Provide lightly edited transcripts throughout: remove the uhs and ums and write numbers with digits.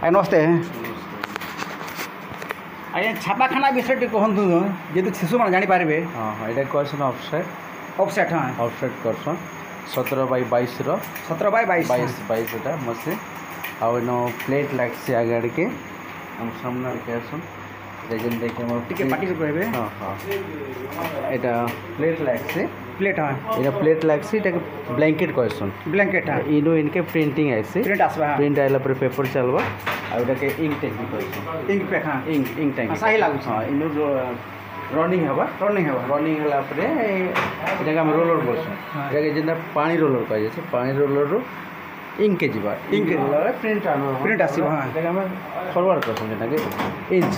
नमस्ते आज्ञा छापाखाना विषय कहतु जेहतु शिशु मैंने जापारे। हाँ हाँ ये क्वेश्चन ऑफसेट ऑफसेट हाँ ऑफसेट करसन 17/22 17/22 मशीन आउ प्लेट लगे आगे के हम सामने के आसन टिके पार्टी कहे। हाँ हाँ यहाँ प्लेट लगे प्लेट हाँ ये प्लेट लगे ब्लैंकेट कहसन ब्लैंकेट हाँ इनो इनके प्रिंटिंग आसी प्रिंट आसवा प्रिंट आइला पर पेपर चलबा आ के इंक टैंक कहसन इंक पैक हाँ इंक टैंक सही लागु हाँ इनो रनिंग हला पर एटा हम रोलर बोलसन एटा जेना पानी रोलर कह जाय पानी रोलर रो इंक के जीवा इंक रोलर प्रिंट आसीबा हाँ एटा हम फॉरवर्ड करसन जेना के इंच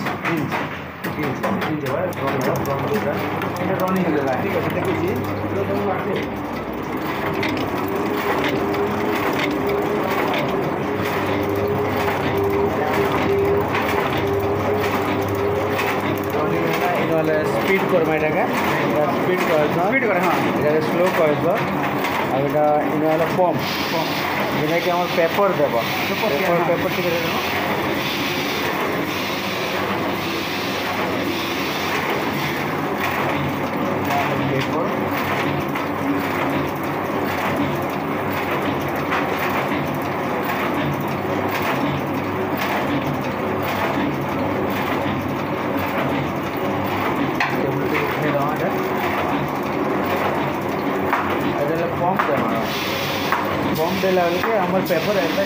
रनिंग हला ठीक है देखि स्पीड करमा स्पीड कर हाँ ये स्लो कह इन पम्प जेना कि आम पेपर देव पेपर टिके फॉर्म देला के हमारे पेपर ऐसा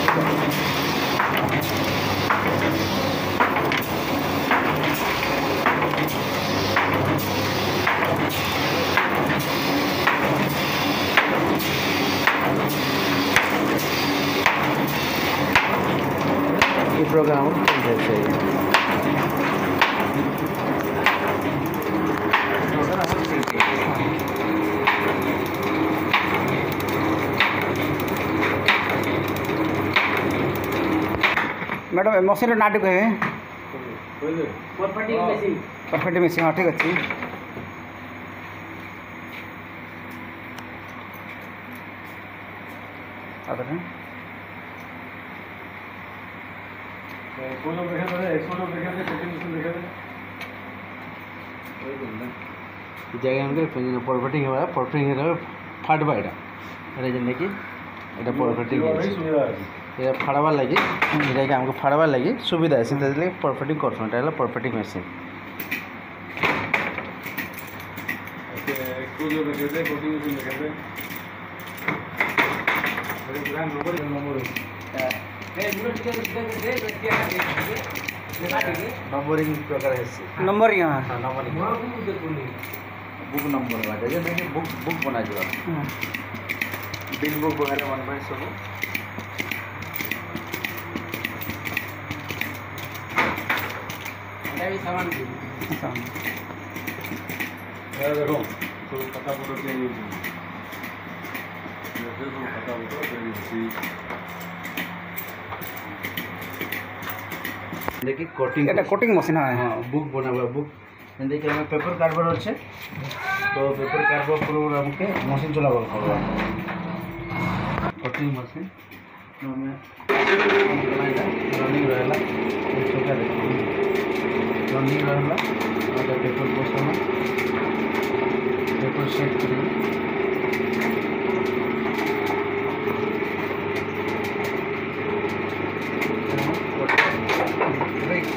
ये प्रोग्राम चाहिए मैडम मशीन ना कहे परफेक्ट मेसीन हाँ ठीक अच्छे जगह परफेक्टिंग फाटवा यहाँ जेन कि ये परफेक्टिंग ये फाड़बार लगे ये आमको फाड़बार लगे सुविधा है से परफेक्टिंग कर परफेक्टिंग मशीन नंबरिंग प्रकार है नंबर यहाँ बुक नंबर बुक बना बिल बुक वगैरह बनवा सब सामान देखो तो खाता फोटो चेंज देखिए कोटिंग এটা কোটিং মেশিন হয় हाँ बुक बनावा बुक देखिए हमें पेपर कार्डबोर्ड अच्छे तो पेपर कार्डबोर्ड पर हमके मशीन चलाबा पड़वा कोटिंग मशीन हमें रनिंग रहला छोटा रनिंग रहला पेपर बसाना पेपर सेट करेंगे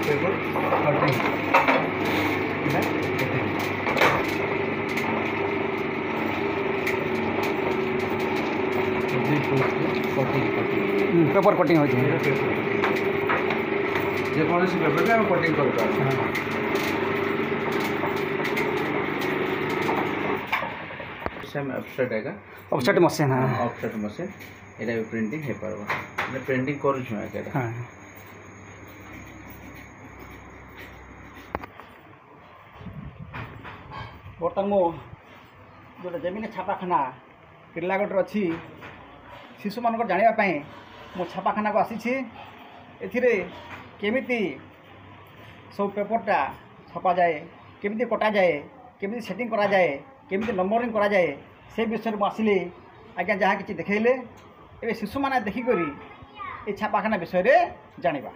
पेपर कटिंग पेपर कटिंग होती है जेकोसी पेपर हम कटिंग कर ऑफसेट है ऑफसेट मशीन हाँ ऑफसेट मशीन ये प्रिंटिंग हो पार प्रिंटिंग कर हाँ बर्तमान मो जो जमीन छापाखाना किरलागढ़ अच्छी शिशु मान जानापी मो छापाखाना को आसी केमिति सब पेपरटा छपा जाए केमिति कटा जाए केमिति सेटिंग करा जाए केमिति नंबरिंग करा जाए से विषय में आसिले आज्ञा जहाँ किसी देखले ए शिशु मैंने देखिक छापाखाना विषय में जाना।